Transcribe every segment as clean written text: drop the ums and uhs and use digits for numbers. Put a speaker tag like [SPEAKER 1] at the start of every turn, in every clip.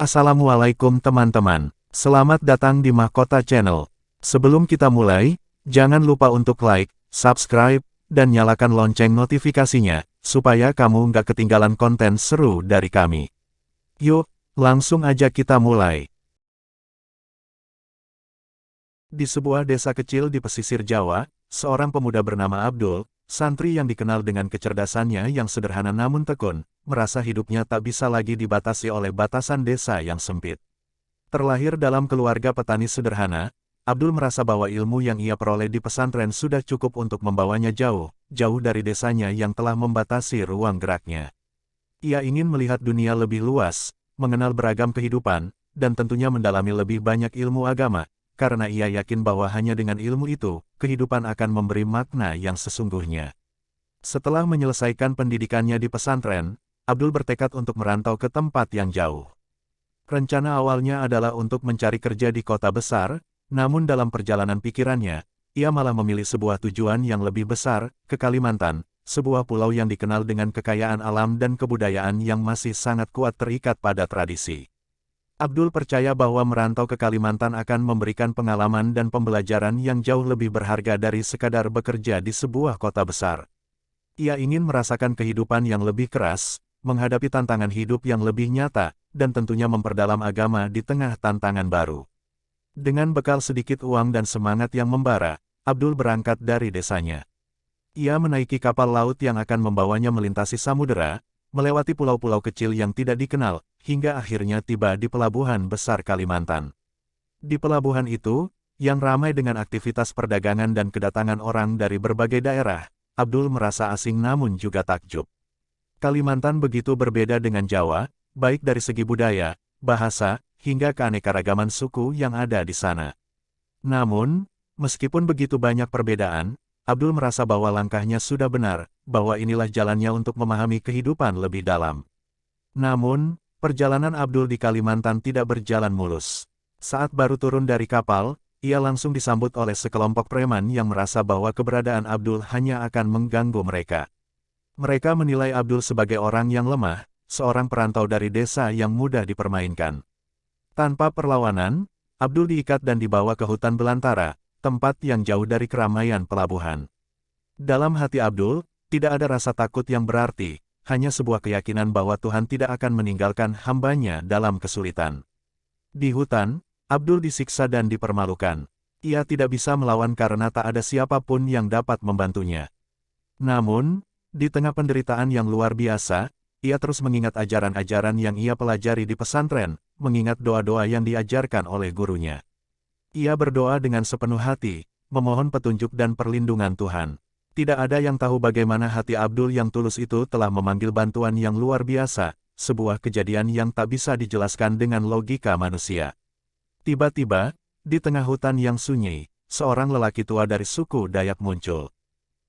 [SPEAKER 1] Assalamualaikum teman-teman, selamat datang di Mahkota Channel. Sebelum kita mulai, jangan lupa untuk like, subscribe, dan nyalakan lonceng notifikasinya, supaya kamu nggak ketinggalan konten seru dari kami. Yuk, langsung aja kita mulai. Di sebuah desa kecil di pesisir Jawa, seorang pemuda bernama Abdul, santri yang dikenal dengan kecerdasannya yang sederhana namun tekun, merasa hidupnya tak bisa lagi dibatasi oleh batasan desa yang sempit. Terlahir dalam keluarga petani sederhana, Abdul merasa bahwa ilmu yang ia peroleh di pesantren sudah cukup untuk membawanya jauh dari desanya yang telah membatasi ruang geraknya. Ia ingin melihat dunia lebih luas, mengenal beragam kehidupan, dan tentunya mendalami lebih banyak ilmu agama, karena ia yakin bahwa hanya dengan ilmu itu, kehidupan akan memberi makna yang sesungguhnya. Setelah menyelesaikan pendidikannya di pesantren, Abdul bertekad untuk merantau ke tempat yang jauh. Rencana awalnya adalah untuk mencari kerja di kota besar, namun dalam perjalanan pikirannya, ia malah memilih sebuah tujuan yang lebih besar, ke Kalimantan, sebuah pulau yang dikenal dengan kekayaan alam dan kebudayaan yang masih sangat kuat terikat pada tradisi. Abdul percaya bahwa merantau ke Kalimantan akan memberikan pengalaman dan pembelajaran yang jauh lebih berharga dari sekadar bekerja di sebuah kota besar. Ia ingin merasakan kehidupan yang lebih keras, menghadapi tantangan hidup yang lebih nyata, dan tentunya memperdalam agama di tengah tantangan baru. Dengan bekal sedikit uang dan semangat yang membara, Abdul berangkat dari desanya. Ia menaiki kapal laut yang akan membawanya melintasi samudera, melewati pulau-pulau kecil yang tidak dikenal, hingga akhirnya tiba di pelabuhan besar Kalimantan. Di pelabuhan itu, yang ramai dengan aktivitas perdagangan dan kedatangan orang dari berbagai daerah, Abdul merasa asing namun juga takjub. Kalimantan begitu berbeda dengan Jawa, baik dari segi budaya, bahasa, hingga keanekaragaman suku yang ada di sana. Namun, meskipun begitu banyak perbedaan, Abdul merasa bahwa langkahnya sudah benar, bahwa inilah jalannya untuk memahami kehidupan lebih dalam. Namun, perjalanan Abdul di Kalimantan tidak berjalan mulus. Saat baru turun dari kapal, ia langsung disambut oleh sekelompok preman yang merasa bahwa keberadaan Abdul hanya akan mengganggu mereka. Mereka menilai Abdul sebagai orang yang lemah, seorang perantau dari desa yang mudah dipermainkan. Tanpa perlawanan, Abdul diikat dan dibawa ke hutan belantara, tempat yang jauh dari keramaian pelabuhan. Dalam hati Abdul, tidak ada rasa takut yang berarti, hanya sebuah keyakinan bahwa Tuhan tidak akan meninggalkan hambanya dalam kesulitan. Di hutan, Abdul disiksa dan dipermalukan. Ia tidak bisa melawan karena tak ada siapapun yang dapat membantunya. Namun, di tengah penderitaan yang luar biasa, ia terus mengingat ajaran-ajaran yang ia pelajari di pesantren, mengingat doa-doa yang diajarkan oleh gurunya. Ia berdoa dengan sepenuh hati, memohon petunjuk dan perlindungan Tuhan. Tidak ada yang tahu bagaimana hati Abdul yang tulus itu telah memanggil bantuan yang luar biasa, sebuah kejadian yang tak bisa dijelaskan dengan logika manusia. Tiba-tiba, di tengah hutan yang sunyi, seorang lelaki tua dari suku Dayak muncul.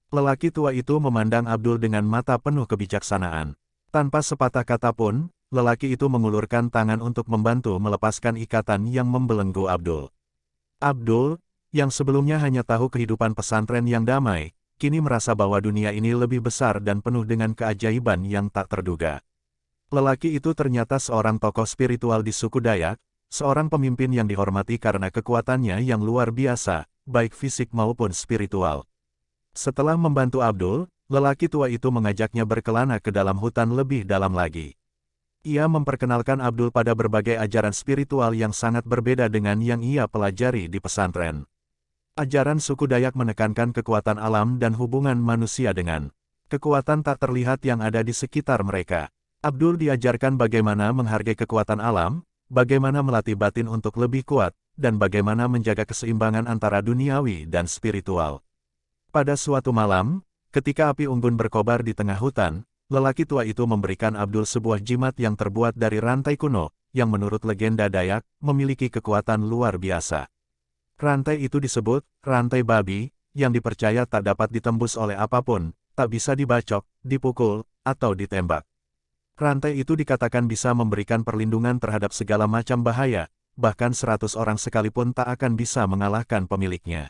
[SPEAKER 1] Lelaki tua itu memandang Abdul dengan mata penuh kebijaksanaan. Tanpa sepatah kata pun, lelaki itu mengulurkan tangan untuk membantu melepaskan ikatan yang membelenggu Abdul. Abdul, yang sebelumnya hanya tahu kehidupan pesantren yang damai, kini merasa bahwa dunia ini lebih besar dan penuh dengan keajaiban yang tak terduga. Lelaki itu ternyata seorang tokoh spiritual di suku Dayak, seorang pemimpin yang dihormati karena kekuatannya yang luar biasa, baik fisik maupun spiritual. Setelah membantu Abdul, lelaki tua itu mengajaknya berkelana ke dalam hutan lebih dalam lagi. Ia memperkenalkan Abdul pada berbagai ajaran spiritual yang sangat berbeda dengan yang ia pelajari di pesantren. Ajaran suku Dayak menekankan kekuatan alam dan hubungan manusia dengan kekuatan tak terlihat yang ada di sekitar mereka. Abdul diajarkan bagaimana menghargai kekuatan alam, bagaimana melatih batin untuk lebih kuat, dan bagaimana menjaga keseimbangan antara duniawi dan spiritual. Pada suatu malam, ketika api unggun berkobar di tengah hutan, lelaki tua itu memberikan Abdul sebuah jimat yang terbuat dari rantai kuno, yang menurut legenda Dayak, memiliki kekuatan luar biasa. Rantai itu disebut rantai babi, yang dipercaya tak dapat ditembus oleh apapun, tak bisa dibacok, dipukul, atau ditembak. Rantai itu dikatakan bisa memberikan perlindungan terhadap segala macam bahaya, bahkan 100 orang sekalipun tak akan bisa mengalahkan pemiliknya.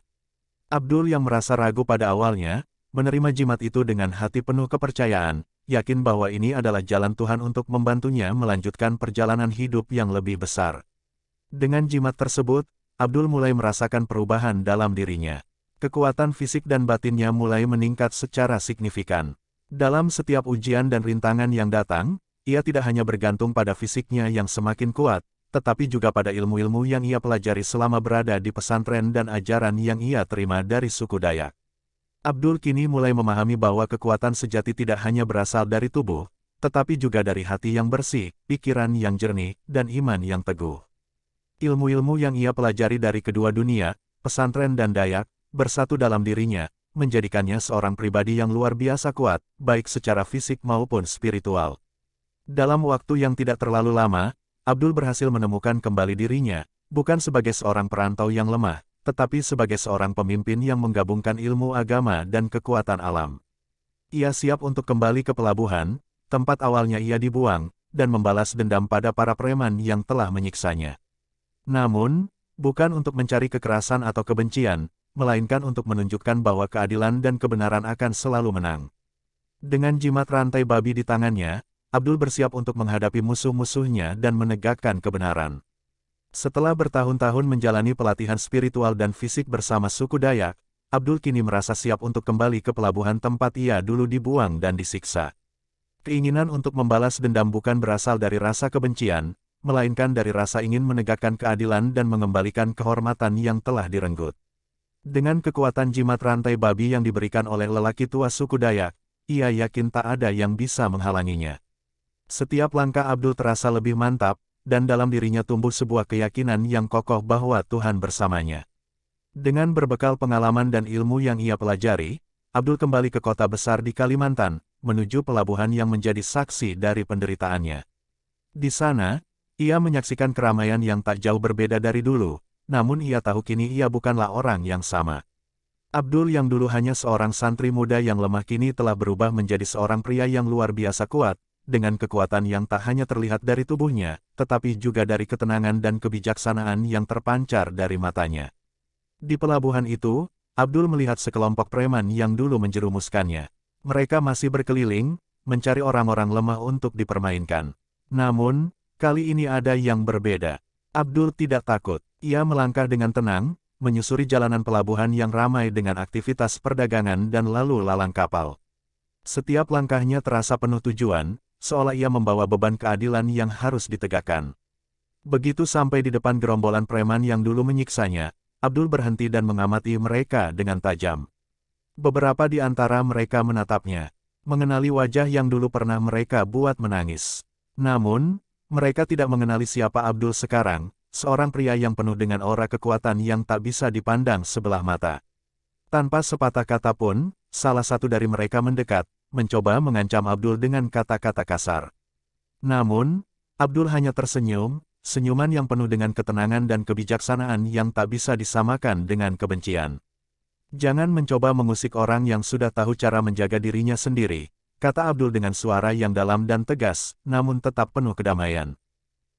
[SPEAKER 1] Abdul yang merasa ragu pada awalnya, menerima jimat itu dengan hati penuh kepercayaan, yakin bahwa ini adalah jalan Tuhan untuk membantunya melanjutkan perjalanan hidup yang lebih besar. Dengan jimat tersebut, Abdul mulai merasakan perubahan dalam dirinya. Kekuatan fisik dan batinnya mulai meningkat secara signifikan. Dalam setiap ujian dan rintangan yang datang, ia tidak hanya bergantung pada fisiknya yang semakin kuat, tetapi juga pada ilmu-ilmu yang ia pelajari selama berada di pesantren dan ajaran yang ia terima dari suku Dayak. Abdul kini mulai memahami bahwa kekuatan sejati tidak hanya berasal dari tubuh, tetapi juga dari hati yang bersih, pikiran yang jernih, dan iman yang teguh. Ilmu-ilmu yang ia pelajari dari kedua dunia, pesantren dan Dayak, bersatu dalam dirinya, menjadikannya seorang pribadi yang luar biasa kuat, baik secara fisik maupun spiritual. Dalam waktu yang tidak terlalu lama, Abdul berhasil menemukan kembali dirinya, bukan sebagai seorang perantau yang lemah, tetapi sebagai seorang pemimpin yang menggabungkan ilmu agama dan kekuatan alam. Ia siap untuk kembali ke pelabuhan, tempat awalnya ia dibuang, dan membalas dendam pada para preman yang telah menyiksanya. Namun, bukan untuk mencari kekerasan atau kebencian, melainkan untuk menunjukkan bahwa keadilan dan kebenaran akan selalu menang. Dengan jimat rantai babi di tangannya, Abdul bersiap untuk menghadapi musuh-musuhnya dan menegakkan kebenaran. Setelah bertahun-tahun menjalani pelatihan spiritual dan fisik bersama suku Dayak, Abdul kini merasa siap untuk kembali ke pelabuhan tempat ia dulu dibuang dan disiksa. Keinginan untuk membalas dendam bukan berasal dari rasa kebencian, melainkan dari rasa ingin menegakkan keadilan dan mengembalikan kehormatan yang telah direnggut. Dengan kekuatan jimat rantai babi yang diberikan oleh lelaki tua suku Dayak, ia yakin tak ada yang bisa menghalanginya. Setiap langkah Abdul terasa lebih mantap, dan dalam dirinya tumbuh sebuah keyakinan yang kokoh bahwa Tuhan bersamanya. Dengan berbekal pengalaman dan ilmu yang ia pelajari, Abdul kembali ke kota besar di Kalimantan, menuju pelabuhan yang menjadi saksi dari penderitaannya. Di sana, ia menyaksikan keramaian yang tak jauh berbeda dari dulu, namun ia tahu kini ia bukanlah orang yang sama. Abdul yang dulu hanya seorang santri muda yang lemah kini telah berubah menjadi seorang pria yang luar biasa kuat, dengan kekuatan yang tak hanya terlihat dari tubuhnya, tetapi juga dari ketenangan dan kebijaksanaan yang terpancar dari matanya. Di pelabuhan itu, Abdul melihat sekelompok preman yang dulu menjerumuskannya. Mereka masih berkeliling, mencari orang-orang lemah untuk dipermainkan. Namun, kali ini ada yang berbeda. Abdul tidak takut. Ia melangkah dengan tenang, menyusuri jalanan pelabuhan yang ramai dengan aktivitas perdagangan dan lalu lalang kapal. Setiap langkahnya terasa penuh tujuan, seolah ia membawa beban keadilan yang harus ditegakkan. Begitu sampai di depan gerombolan preman yang dulu menyiksanya, Abdul berhenti dan mengamati mereka dengan tajam. Beberapa di antara mereka menatapnya, mengenali wajah yang dulu pernah mereka buat menangis. Namun, mereka tidak mengenali siapa Abdul sekarang, seorang pria yang penuh dengan aura kekuatan yang tak bisa dipandang sebelah mata. Tanpa sepatah kata pun, salah satu dari mereka mendekat, mencoba mengancam Abdul dengan kata-kata kasar. Namun, Abdul hanya tersenyum, senyuman yang penuh dengan ketenangan dan kebijaksanaan yang tak bisa disamakan dengan kebencian. "Jangan mencoba mengusik orang yang sudah tahu cara menjaga dirinya sendiri," kata Abdul dengan suara yang dalam dan tegas, namun tetap penuh kedamaian.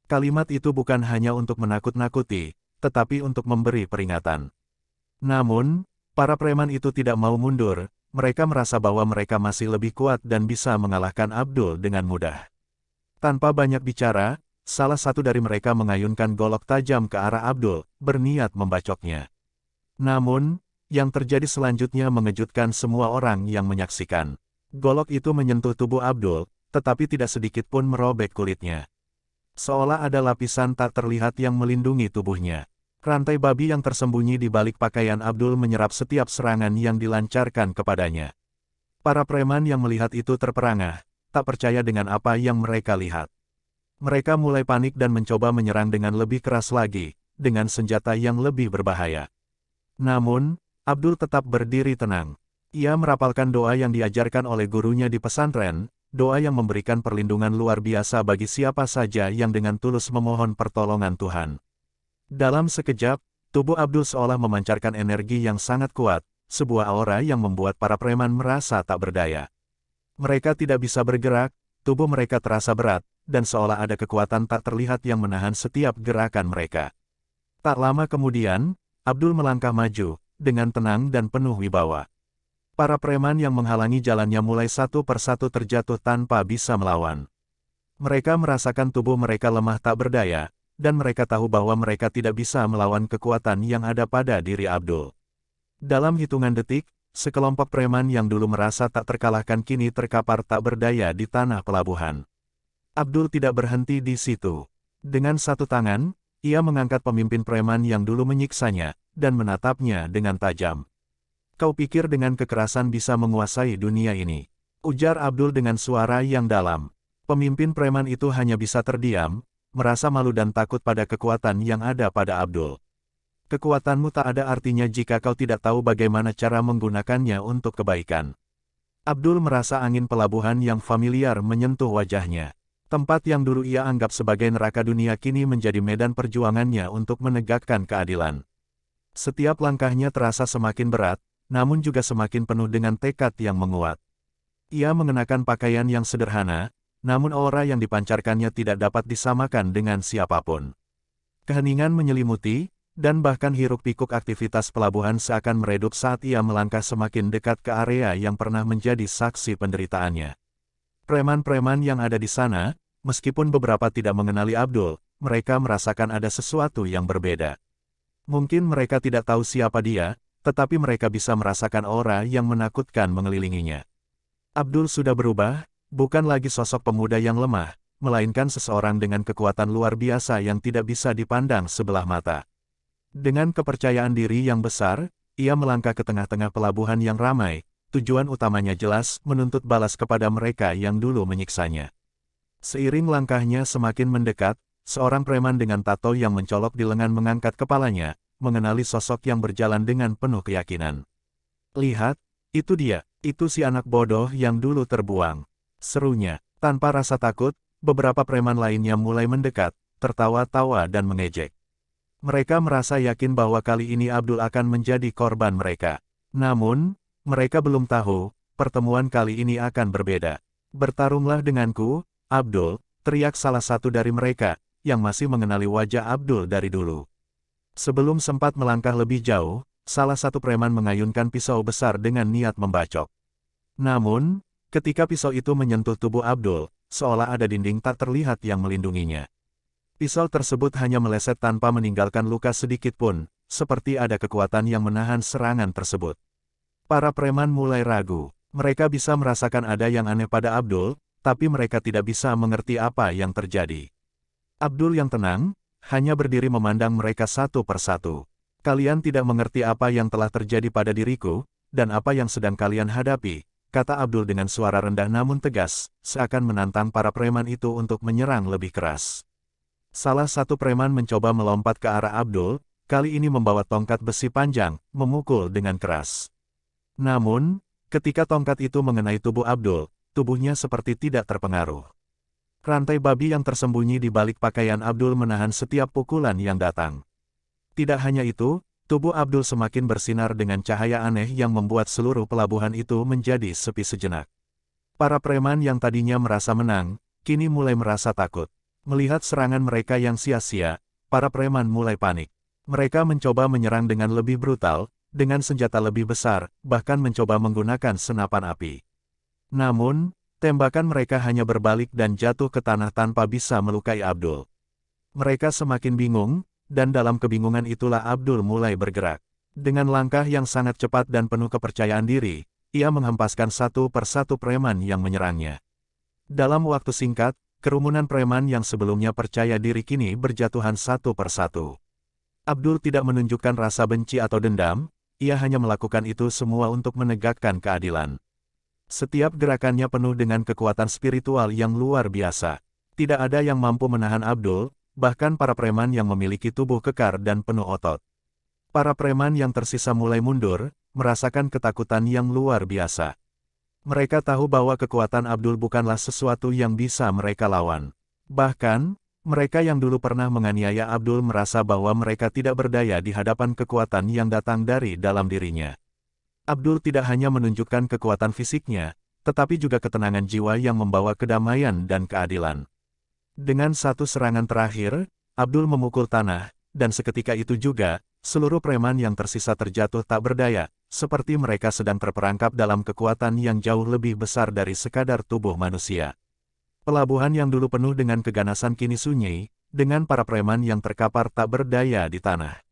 [SPEAKER 1] Kalimat itu bukan hanya untuk menakut-nakuti, tetapi untuk memberi peringatan. Namun, para preman itu tidak mau mundur. Mereka merasa bahwa mereka masih lebih kuat dan bisa mengalahkan Abdul dengan mudah. Tanpa banyak bicara, salah satu dari mereka mengayunkan golok tajam ke arah Abdul, berniat membacoknya. Namun, yang terjadi selanjutnya mengejutkan semua orang yang menyaksikan. Golok itu menyentuh tubuh Abdul, tetapi tidak sedikit pun merobek kulitnya. Seolah ada lapisan tak terlihat yang melindungi tubuhnya. Rantai babi yang tersembunyi di balik pakaian Abdul menyerap setiap serangan yang dilancarkan kepadanya. Para preman yang melihat itu terperangah, tak percaya dengan apa yang mereka lihat. Mereka mulai panik dan mencoba menyerang dengan lebih keras lagi, dengan senjata yang lebih berbahaya. Namun, Abdul tetap berdiri tenang. Ia merapalkan doa yang diajarkan oleh gurunya di pesantren, doa yang memberikan perlindungan luar biasa bagi siapa saja yang dengan tulus memohon pertolongan Tuhan. Dalam sekejap, tubuh Abdul seolah memancarkan energi yang sangat kuat, sebuah aura yang membuat para preman merasa tak berdaya. Mereka tidak bisa bergerak, tubuh mereka terasa berat, dan seolah ada kekuatan tak terlihat yang menahan setiap gerakan mereka. Tak lama kemudian, Abdul melangkah maju, dengan tenang dan penuh wibawa. Para preman yang menghalangi jalannya mulai satu persatu terjatuh tanpa bisa melawan. Mereka merasakan tubuh mereka lemah tak berdaya, dan mereka tahu bahwa mereka tidak bisa melawan kekuatan yang ada pada diri Abdul. Dalam hitungan detik, sekelompok preman yang dulu merasa tak terkalahkan kini terkapar tak berdaya di tanah pelabuhan. Abdul tidak berhenti di situ. Dengan satu tangan, ia mengangkat pemimpin preman yang dulu menyiksanya, dan menatapnya dengan tajam. "Kau pikir dengan kekerasan bisa menguasai dunia ini?" ujar Abdul dengan suara yang dalam. Pemimpin preman itu hanya bisa terdiam, merasa malu dan takut pada kekuatan yang ada pada Abdul. "Kekuatanmu tak ada artinya jika kau tidak tahu bagaimana cara menggunakannya untuk kebaikan." Abdul merasa angin pelabuhan yang familiar menyentuh wajahnya. Tempat yang dulu ia anggap sebagai neraka dunia kini menjadi medan perjuangannya untuk menegakkan keadilan. Setiap langkahnya terasa semakin berat, namun juga semakin penuh dengan tekad yang menguat. Ia mengenakan pakaian yang sederhana, namun aura yang dipancarkannya tidak dapat disamakan dengan siapapun. Keheningan menyelimuti, dan bahkan hiruk-pikuk aktivitas pelabuhan seakan meredup saat ia melangkah semakin dekat ke area yang pernah menjadi saksi penderitaannya. Preman-preman yang ada di sana, meskipun beberapa tidak mengenali Abdul, mereka merasakan ada sesuatu yang berbeda. Mungkin mereka tidak tahu siapa dia, tetapi mereka bisa merasakan aura yang menakutkan mengelilinginya. Abdul sudah berubah, bukan lagi sosok pemuda yang lemah, melainkan seseorang dengan kekuatan luar biasa yang tidak bisa dipandang sebelah mata. Dengan kepercayaan diri yang besar, ia melangkah ke tengah-tengah pelabuhan yang ramai, tujuan utamanya jelas menuntut balas kepada mereka yang dulu menyiksanya. Seiring langkahnya semakin mendekat, seorang preman dengan tato yang mencolok di lengan mengangkat kepalanya, mengenali sosok yang berjalan dengan penuh keyakinan. "Lihat, itu dia, itu si anak bodoh yang dulu terbuang," serunya. Tanpa rasa takut, beberapa preman lainnya mulai mendekat, tertawa-tawa dan mengejek. Mereka merasa yakin bahwa kali ini Abdul akan menjadi korban mereka. Namun, mereka belum tahu, pertemuan kali ini akan berbeda. "Bertarunglah denganku, Abdul," teriak salah satu dari mereka, yang masih mengenali wajah Abdul dari dulu. Sebelum sempat melangkah lebih jauh, salah satu preman mengayunkan pisau besar dengan niat membacok. Namun, ketika pisau itu menyentuh tubuh Abdul, seolah ada dinding tak terlihat yang melindunginya. Pisau tersebut hanya meleset tanpa meninggalkan luka sedikit pun, seperti ada kekuatan yang menahan serangan tersebut. Para preman mulai ragu. Mereka bisa merasakan ada yang aneh pada Abdul, tapi mereka tidak bisa mengerti apa yang terjadi. Abdul yang tenang, hanya berdiri memandang mereka satu persatu. "Kalian tidak mengerti apa yang telah terjadi pada diriku, dan apa yang sedang kalian hadapi," kata Abdul dengan suara rendah namun tegas, seakan menantang para preman itu untuk menyerang lebih keras. Salah satu preman mencoba melompat ke arah Abdul, kali ini membawa tongkat besi panjang, memukul dengan keras. Namun, ketika tongkat itu mengenai tubuh Abdul, tubuhnya seperti tidak terpengaruh. Rantai babi yang tersembunyi di balik pakaian Abdul menahan setiap pukulan yang datang. Tidak hanya itu, tubuh Abdul semakin bersinar dengan cahaya aneh yang membuat seluruh pelabuhan itu menjadi sepi sejenak. Para preman yang tadinya merasa menang, kini mulai merasa takut. Melihat serangan mereka yang sia-sia, para preman mulai panik. Mereka mencoba menyerang dengan lebih brutal, dengan senjata lebih besar, bahkan mencoba menggunakan senapan api. Namun, tembakan mereka hanya berbalik dan jatuh ke tanah tanpa bisa melukai Abdul. Mereka semakin bingung, dan dalam kebingungan itulah Abdul mulai bergerak. Dengan langkah yang sangat cepat dan penuh kepercayaan diri, ia menghempaskan satu persatu preman yang menyerangnya. Dalam waktu singkat, kerumunan preman yang sebelumnya percaya diri kini berjatuhan satu persatu. Abdul tidak menunjukkan rasa benci atau dendam, ia hanya melakukan itu semua untuk menegakkan keadilan. Setiap gerakannya penuh dengan kekuatan spiritual yang luar biasa. Tidak ada yang mampu menahan Abdul, bahkan para preman yang memiliki tubuh kekar dan penuh otot. Para preman yang tersisa mulai mundur, merasakan ketakutan yang luar biasa. Mereka tahu bahwa kekuatan Abdul bukanlah sesuatu yang bisa mereka lawan. Bahkan, mereka yang dulu pernah menganiaya Abdul merasa bahwa mereka tidak berdaya di hadapan kekuatan yang datang dari dalam dirinya. Abdul tidak hanya menunjukkan kekuatan fisiknya, tetapi juga ketenangan jiwa yang membawa kedamaian dan keadilan. Dengan satu serangan terakhir, Abdul memukul tanah, dan seketika itu juga, seluruh preman yang tersisa terjatuh tak berdaya, seperti mereka sedang terperangkap dalam kekuatan yang jauh lebih besar dari sekadar tubuh manusia. Pelabuhan yang dulu penuh dengan keganasan kini sunyi, dengan para preman yang terkapar tak berdaya di tanah.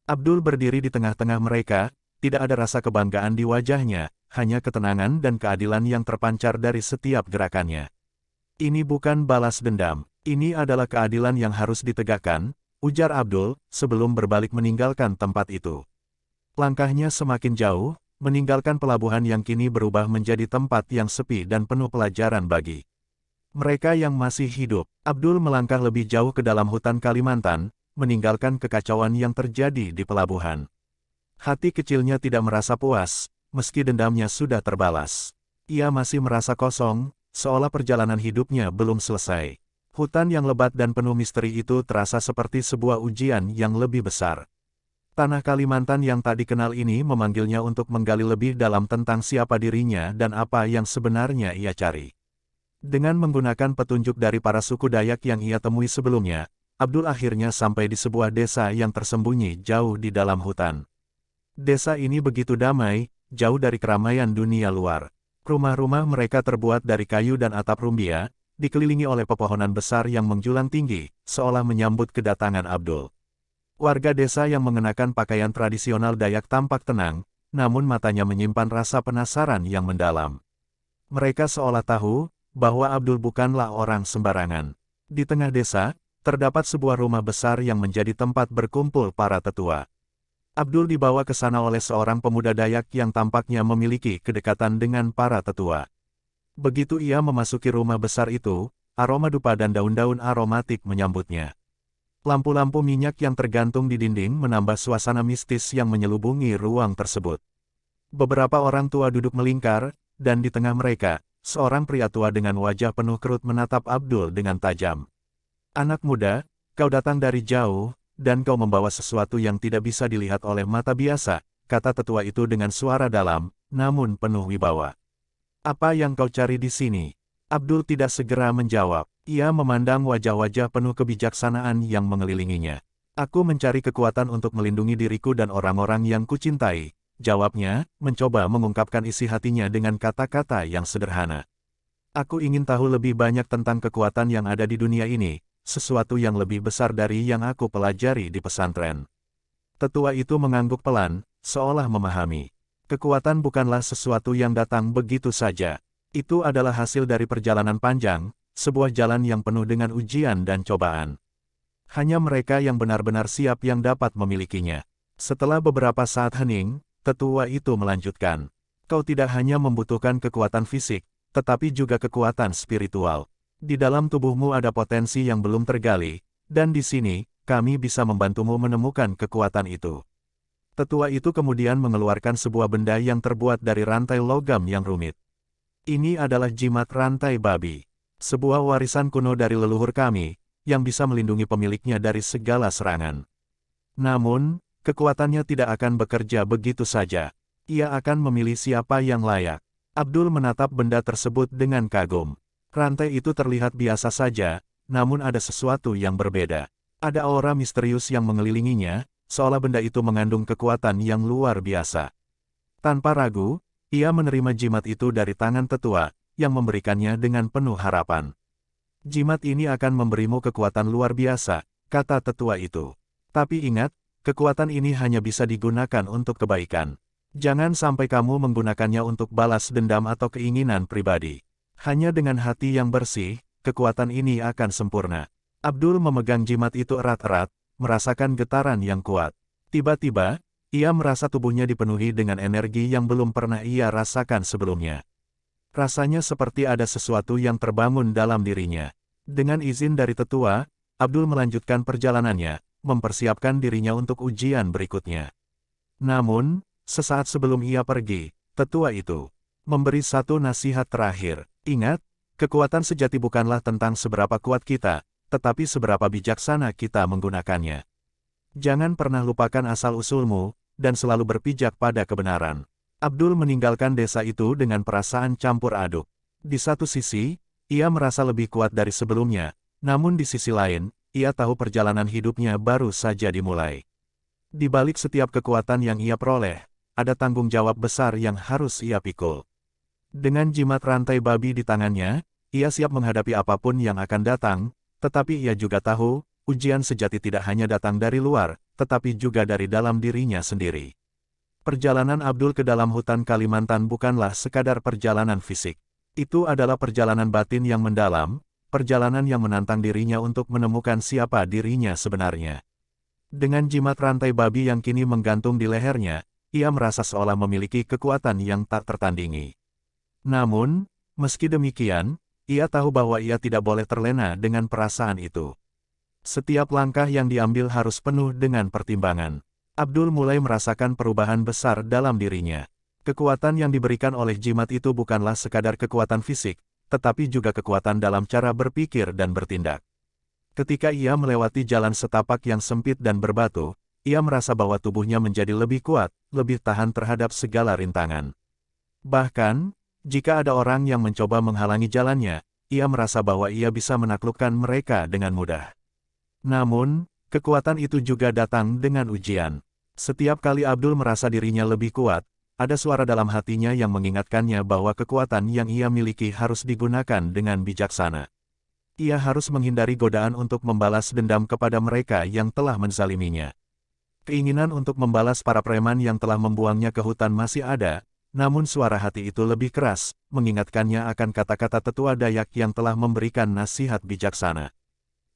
[SPEAKER 1] Abdul berdiri di tengah-tengah mereka, tidak ada rasa kebanggaan di wajahnya, hanya ketenangan dan keadilan yang terpancar dari setiap gerakannya. Ini bukan balas dendam, ini adalah keadilan yang harus ditegakkan, ujar Abdul, sebelum berbalik meninggalkan tempat itu. Langkahnya semakin jauh, meninggalkan pelabuhan yang kini berubah menjadi tempat yang sepi dan penuh pelajaran bagi mereka yang masih hidup. Abdul melangkah lebih jauh ke dalam hutan Kalimantan, meninggalkan kekacauan yang terjadi di pelabuhan. Hati kecilnya tidak merasa puas, meski dendamnya sudah terbalas. Ia masih merasa kosong, seolah perjalanan hidupnya belum selesai. Hutan yang lebat dan penuh misteri itu terasa seperti sebuah ujian yang lebih besar. Tanah Kalimantan yang tak dikenal ini memanggilnya untuk menggali lebih dalam tentang siapa dirinya dan apa yang sebenarnya ia cari. Dengan menggunakan petunjuk dari para suku Dayak yang ia temui sebelumnya, Abdul akhirnya sampai di sebuah desa yang tersembunyi jauh di dalam hutan. Desa ini begitu damai, jauh dari keramaian dunia luar. Rumah-rumah mereka terbuat dari kayu dan atap rumbia, dikelilingi oleh pepohonan besar yang menjulang tinggi, seolah menyambut kedatangan Abdul. Warga desa yang mengenakan pakaian tradisional Dayak tampak tenang, namun matanya menyimpan rasa penasaran yang mendalam. Mereka seolah tahu bahwa Abdul bukanlah orang sembarangan. Di tengah desa, terdapat sebuah rumah besar yang menjadi tempat berkumpul para tetua. Abdul dibawa ke sana oleh seorang pemuda Dayak yang tampaknya memiliki kedekatan dengan para tetua. Begitu ia memasuki rumah besar itu, aroma dupa dan daun-daun aromatik menyambutnya. Lampu-lampu minyak yang tergantung di dinding menambah suasana mistis yang menyelubungi ruang tersebut. Beberapa orang tua duduk melingkar, dan di tengah mereka, seorang pria tua dengan wajah penuh kerut menatap Abdul dengan tajam. "Anak muda, kau datang dari jauh, dan kau membawa sesuatu yang tidak bisa dilihat oleh mata biasa," kata tetua itu dengan suara dalam, namun penuh wibawa. "Apa yang kau cari di sini?" Abdul tidak segera menjawab. Ia memandang wajah-wajah penuh kebijaksanaan yang mengelilinginya. "Aku mencari kekuatan untuk melindungi diriku dan orang-orang yang kucintai," jawabnya, mencoba mengungkapkan isi hatinya dengan kata-kata yang sederhana. "Aku ingin tahu lebih banyak tentang kekuatan yang ada di dunia ini, sesuatu yang lebih besar dari yang aku pelajari di pesantren." Tetua itu mengangguk pelan, seolah memahami. Kekuatan bukanlah sesuatu yang datang begitu saja. Itu adalah hasil dari perjalanan panjang, sebuah jalan yang penuh dengan ujian dan cobaan. Hanya mereka yang benar-benar siap yang dapat memilikinya. Setelah beberapa saat hening, tetua itu melanjutkan. "Kau tidak hanya membutuhkan kekuatan fisik, tetapi juga kekuatan spiritual. Di dalam tubuhmu ada potensi yang belum tergali, dan di sini, kami bisa membantumu menemukan kekuatan itu." Tetua itu kemudian mengeluarkan sebuah benda yang terbuat dari rantai logam yang rumit. "Ini adalah jimat rantai babi. Sebuah warisan kuno dari leluhur kami, yang bisa melindungi pemiliknya dari segala serangan. Namun, kekuatannya tidak akan bekerja begitu saja. Ia akan memilih siapa yang layak." Abdul menatap benda tersebut dengan kagum. Rantai itu terlihat biasa saja, namun ada sesuatu yang berbeda. Ada aura misterius yang mengelilinginya, seolah benda itu mengandung kekuatan yang luar biasa. Tanpa ragu, ia menerima jimat itu dari tangan tetua, yang memberikannya dengan penuh harapan. "Jimat ini akan memberimu kekuatan luar biasa," kata tetua itu. "Tapi ingat, kekuatan ini hanya bisa digunakan untuk kebaikan. Jangan sampai kamu menggunakannya untuk balas dendam atau keinginan pribadi. Hanya dengan hati yang bersih, kekuatan ini akan sempurna." Abdul memegang jimat itu erat-erat, merasakan getaran yang kuat. Tiba-tiba, ia merasa tubuhnya dipenuhi dengan energi yang belum pernah ia rasakan sebelumnya. Rasanya seperti ada sesuatu yang terbangun dalam dirinya. Dengan izin dari tetua, Abdul melanjutkan perjalanannya, mempersiapkan dirinya untuk ujian berikutnya. Namun, sesaat sebelum ia pergi, tetua itu memberi satu nasihat terakhir. "Ingat, kekuatan sejati bukanlah tentang seberapa kuat kita, tetapi seberapa bijaksana kita menggunakannya. Jangan pernah lupakan asal-usulmu, dan selalu berpijak pada kebenaran." Abdul meninggalkan desa itu dengan perasaan campur aduk. Di satu sisi, ia merasa lebih kuat dari sebelumnya, namun di sisi lain, ia tahu perjalanan hidupnya baru saja dimulai. Di balik setiap kekuatan yang ia peroleh, ada tanggung jawab besar yang harus ia pikul. Dengan jimat rantai babi di tangannya, ia siap menghadapi apapun yang akan datang, tetapi ia juga tahu, ujian sejati tidak hanya datang dari luar, tetapi juga dari dalam dirinya sendiri. Perjalanan Abdul ke dalam hutan Kalimantan bukanlah sekadar perjalanan fisik. Itu adalah perjalanan batin yang mendalam, perjalanan yang menantang dirinya untuk menemukan siapa dirinya sebenarnya. Dengan jimat rantai babi yang kini menggantung di lehernya, ia merasa seolah memiliki kekuatan yang tak tertandingi. Namun, meski demikian, ia tahu bahwa ia tidak boleh terlena dengan perasaan itu. Setiap langkah yang diambil harus penuh dengan pertimbangan. Abdul mulai merasakan perubahan besar dalam dirinya. Kekuatan yang diberikan oleh jimat itu bukanlah sekadar kekuatan fisik, tetapi juga kekuatan dalam cara berpikir dan bertindak. Ketika ia melewati jalan setapak yang sempit dan berbatu, ia merasa bahwa tubuhnya menjadi lebih kuat, lebih tahan terhadap segala rintangan. Bahkan, jika ada orang yang mencoba menghalangi jalannya, ia merasa bahwa ia bisa menaklukkan mereka dengan mudah. Namun, kekuatan itu juga datang dengan ujian. Setiap kali Abdul merasa dirinya lebih kuat, ada suara dalam hatinya yang mengingatkannya bahwa kekuatan yang ia miliki harus digunakan dengan bijaksana. Ia harus menghindari godaan untuk membalas dendam kepada mereka yang telah menzaliminya. Keinginan untuk membalas para preman yang telah membuangnya ke hutan masih ada, namun suara hati itu lebih keras, mengingatkannya akan kata-kata tetua Dayak yang telah memberikan nasihat bijaksana.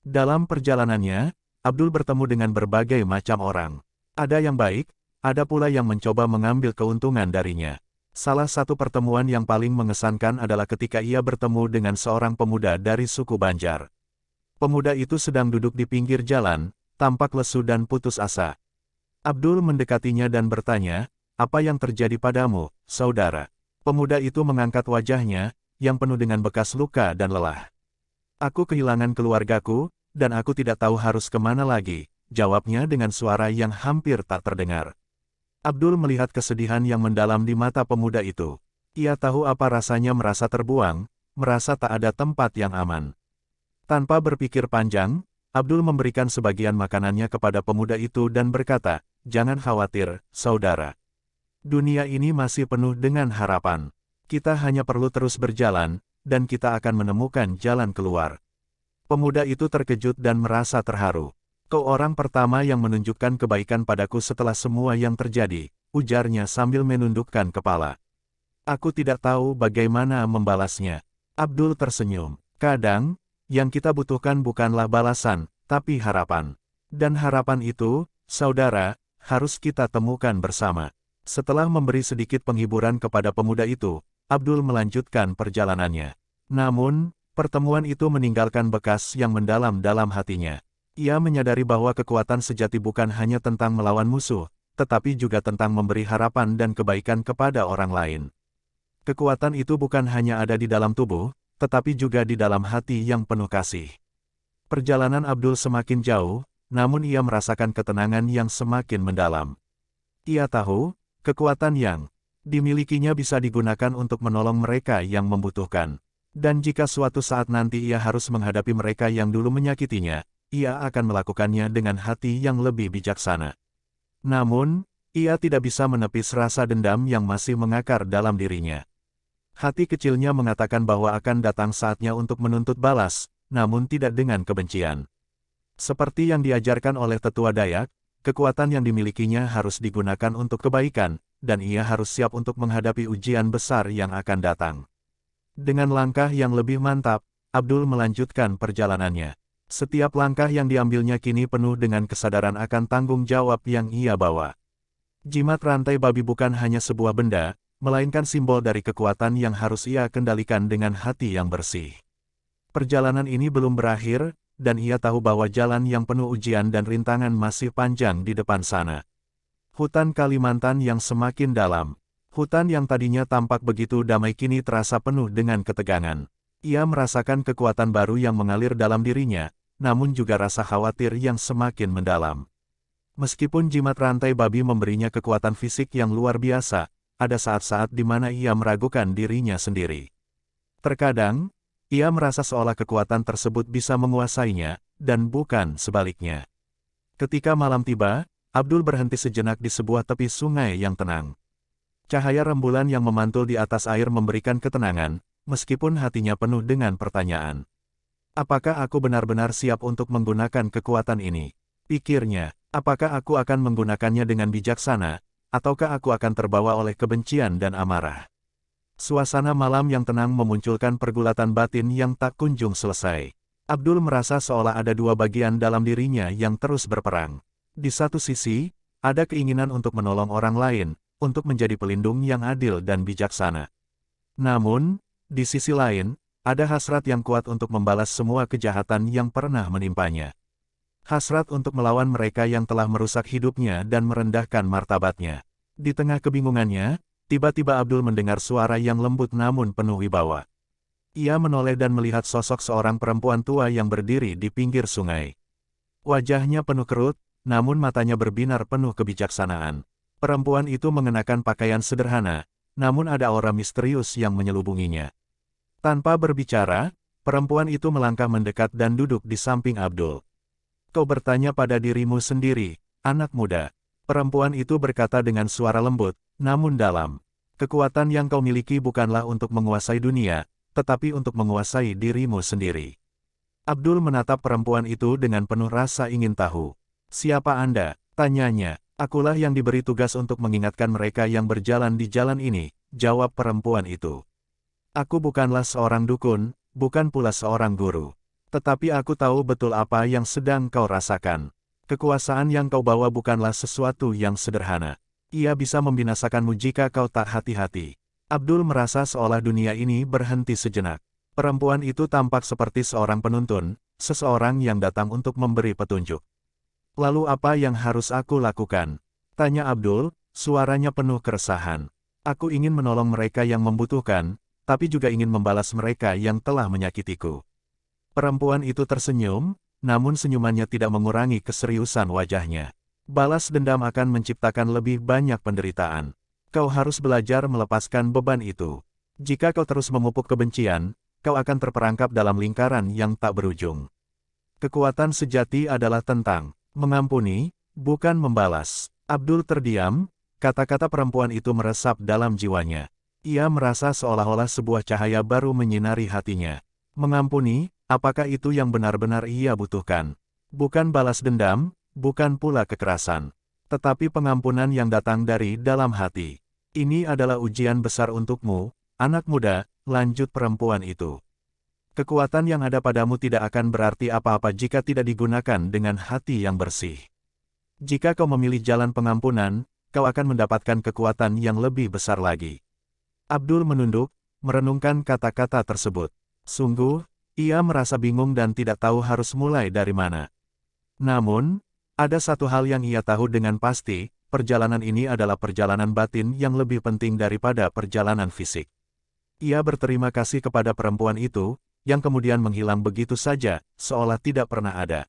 [SPEAKER 1] Dalam perjalanannya, Abdul bertemu dengan berbagai macam orang. Ada yang baik, ada pula yang mencoba mengambil keuntungan darinya. Salah satu pertemuan yang paling mengesankan adalah ketika ia bertemu dengan seorang pemuda dari suku Banjar. Pemuda itu sedang duduk di pinggir jalan, tampak lesu dan putus asa. Abdul mendekatinya dan bertanya, "Apa yang terjadi padamu, saudara?" Pemuda itu mengangkat wajahnya, yang penuh dengan bekas luka dan lelah. "Aku kehilangan keluargaku, dan aku tidak tahu harus kemana lagi," jawabnya dengan suara yang hampir tak terdengar. Abdul melihat kesedihan yang mendalam di mata pemuda itu. Ia tahu apa rasanya merasa terbuang, merasa tak ada tempat yang aman. Tanpa berpikir panjang, Abdul memberikan sebagian makanannya kepada pemuda itu dan berkata, "Jangan khawatir, saudara. Dunia ini masih penuh dengan harapan. Kita hanya perlu terus berjalan, dan kita akan menemukan jalan keluar." Pemuda itu terkejut dan merasa terharu. "Kau orang pertama yang menunjukkan kebaikan padaku setelah semua yang terjadi," ujarnya sambil menundukkan kepala. "Aku tidak tahu bagaimana membalasnya." Abdul tersenyum. "Kadang, yang kita butuhkan bukanlah balasan, tapi harapan. Dan harapan itu, saudara, harus kita temukan bersama." Setelah memberi sedikit penghiburan kepada pemuda itu, Abdul melanjutkan perjalanannya. Namun, pertemuan itu meninggalkan bekas yang mendalam dalam hatinya. Ia menyadari bahwa kekuatan sejati bukan hanya tentang melawan musuh, tetapi juga tentang memberi harapan dan kebaikan kepada orang lain. Kekuatan itu bukan hanya ada di dalam tubuh, tetapi juga di dalam hati yang penuh kasih. Perjalanan Abdul semakin jauh, namun ia merasakan ketenangan yang semakin mendalam. Ia tahu, kekuatan yang dimilikinya bisa digunakan untuk menolong mereka yang membutuhkan. Dan jika suatu saat nanti ia harus menghadapi mereka yang dulu menyakitinya, ia akan melakukannya dengan hati yang lebih bijaksana. Namun, ia tidak bisa menepis rasa dendam yang masih mengakar dalam dirinya. Hati kecilnya mengatakan bahwa akan datang saatnya untuk menuntut balas, namun tidak dengan kebencian. Seperti yang diajarkan oleh tetua Dayak, kekuatan yang dimilikinya harus digunakan untuk kebaikan, dan ia harus siap untuk menghadapi ujian besar yang akan datang. Dengan langkah yang lebih mantap, Abdul melanjutkan perjalanannya. Setiap langkah yang diambilnya kini penuh dengan kesadaran akan tanggung jawab yang ia bawa. Jimat rantai babi bukan hanya sebuah benda, melainkan simbol dari kekuatan yang harus ia kendalikan dengan hati yang bersih. Perjalanan ini belum berakhir, dan ia tahu bahwa jalan yang penuh ujian dan rintangan masih panjang di depan sana. Hutan Kalimantan yang semakin dalam. Hutan yang tadinya tampak begitu damai kini terasa penuh dengan ketegangan. Ia merasakan kekuatan baru yang mengalir dalam dirinya, namun juga rasa khawatir yang semakin mendalam. Meskipun jimat rantai babi memberinya kekuatan fisik yang luar biasa, ada saat-saat di mana ia meragukan dirinya sendiri. Terkadang, ia merasa seolah kekuatan tersebut bisa menguasainya, dan bukan sebaliknya. Ketika malam tiba, Abdul berhenti sejenak di sebuah tepi sungai yang tenang. Cahaya rembulan yang memantul di atas air memberikan ketenangan, meskipun hatinya penuh dengan pertanyaan. Apakah aku benar-benar siap untuk menggunakan kekuatan ini? Pikirnya, apakah aku akan menggunakannya dengan bijaksana, ataukah aku akan terbawa oleh kebencian dan amarah? Suasana malam yang tenang memunculkan pergulatan batin yang tak kunjung selesai. Abdul merasa seolah ada dua bagian dalam dirinya yang terus berperang. Di satu sisi, ada keinginan untuk menolong orang lain, untuk menjadi pelindung yang adil dan bijaksana. Namun, di sisi lain, ada hasrat yang kuat untuk membalas semua kejahatan yang pernah menimpanya. Hasrat untuk melawan mereka yang telah merusak hidupnya dan merendahkan martabatnya. Di tengah kebingungannya, tiba-tiba Abdul mendengar suara yang lembut namun penuh wibawa. Ia menoleh dan melihat sosok seorang perempuan tua yang berdiri di pinggir sungai. Wajahnya penuh kerut, namun matanya berbinar penuh kebijaksanaan. Perempuan itu mengenakan pakaian sederhana, namun ada aura misterius yang menyelubunginya. Tanpa berbicara, perempuan itu melangkah mendekat dan duduk di samping Abdul. Kau bertanya pada dirimu sendiri, anak muda. Perempuan itu berkata dengan suara lembut, namun dalam. Kekuatan yang kau miliki bukanlah untuk menguasai dunia, tetapi untuk menguasai dirimu sendiri. Abdul menatap perempuan itu dengan penuh rasa ingin tahu. Siapa Anda? Tanyanya. Akulah yang diberi tugas untuk mengingatkan mereka yang berjalan di jalan ini, jawab perempuan itu. Aku bukanlah seorang dukun, bukan pula seorang guru. Tetapi aku tahu betul apa yang sedang kau rasakan. Kekuasaan yang kau bawa bukanlah sesuatu yang sederhana. Ia bisa membinasakanmu jika kau tak hati-hati. Abdul merasa seolah dunia ini berhenti sejenak. Perempuan itu tampak seperti seorang penuntun, seseorang yang datang untuk memberi petunjuk. Lalu apa yang harus aku lakukan? Tanya Abdul, suaranya penuh keresahan. Aku ingin menolong mereka yang membutuhkan, tapi juga ingin membalas mereka yang telah menyakitiku. Perempuan itu tersenyum, namun senyumannya tidak mengurangi keseriusan wajahnya. Balas dendam akan menciptakan lebih banyak penderitaan. Kau harus belajar melepaskan beban itu. Jika kau terus memupuk kebencian, kau akan terperangkap dalam lingkaran yang tak berujung. Kekuatan sejati adalah tentang mengampuni, bukan membalas. Abdul terdiam, kata-kata perempuan itu meresap dalam jiwanya. Ia merasa seolah-olah sebuah cahaya baru menyinari hatinya. Mengampuni, apakah itu yang benar-benar ia butuhkan? Bukan balas dendam, bukan pula kekerasan. Tetapi pengampunan yang datang dari dalam hati. Ini adalah ujian besar untukmu, anak muda, lanjut perempuan itu. Kekuatan yang ada padamu tidak akan berarti apa-apa jika tidak digunakan dengan hati yang bersih. Jika kau memilih jalan pengampunan, kau akan mendapatkan kekuatan yang lebih besar lagi. Abdul menunduk, merenungkan kata-kata tersebut. Sungguh, ia merasa bingung dan tidak tahu harus mulai dari mana. Namun, ada satu hal yang ia tahu dengan pasti, perjalanan ini adalah perjalanan batin yang lebih penting daripada perjalanan fisik. Ia berterima kasih kepada perempuan itu, yang kemudian menghilang begitu saja, seolah tidak pernah ada.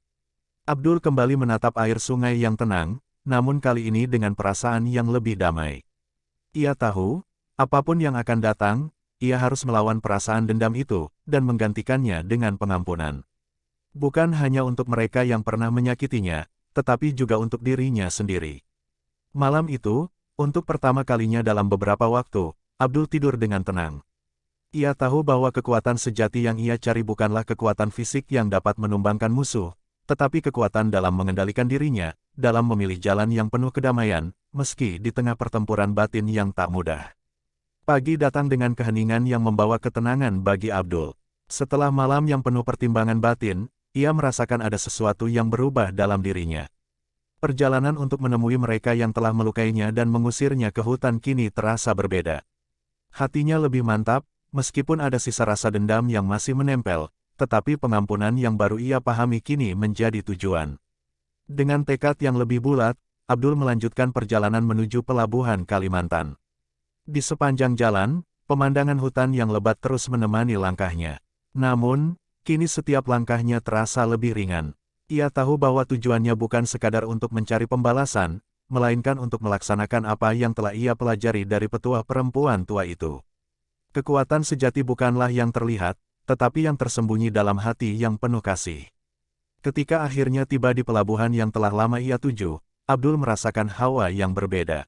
[SPEAKER 1] Abdul kembali menatap air sungai yang tenang, namun kali ini dengan perasaan yang lebih damai. Ia tahu, apapun yang akan datang, ia harus melawan perasaan dendam itu, dan menggantikannya dengan pengampunan. Bukan hanya untuk mereka yang pernah menyakitinya, tetapi juga untuk dirinya sendiri. Malam itu, untuk pertama kalinya dalam beberapa waktu, Abdul tidur dengan tenang. Ia tahu bahwa kekuatan sejati yang ia cari bukanlah kekuatan fisik yang dapat menumbangkan musuh, tetapi kekuatan dalam mengendalikan dirinya, dalam memilih jalan yang penuh kedamaian, meski di tengah pertempuran batin yang tak mudah. Pagi datang dengan keheningan yang membawa ketenangan bagi Abdul. Setelah malam yang penuh pertimbangan batin, ia merasakan ada sesuatu yang berubah dalam dirinya. Perjalanan untuk menemui mereka yang telah melukainya dan mengusirnya ke hutan kini terasa berbeda. Hatinya lebih mantap, meskipun ada sisa rasa dendam yang masih menempel, tetapi pengampunan yang baru ia pahami kini menjadi tujuan. Dengan tekad yang lebih bulat, Abdul melanjutkan perjalanan menuju pelabuhan Kalimantan. Di sepanjang jalan, pemandangan hutan yang lebat terus menemani langkahnya. Namun, kini setiap langkahnya terasa lebih ringan. Ia tahu bahwa tujuannya bukan sekadar untuk mencari pembalasan, melainkan untuk melaksanakan apa yang telah ia pelajari dari petua perempuan tua itu. Kekuatan sejati bukanlah yang terlihat, tetapi yang tersembunyi dalam hati yang penuh kasih. Ketika akhirnya tiba di pelabuhan yang telah lama ia tuju, Abdul merasakan hawa yang berbeda.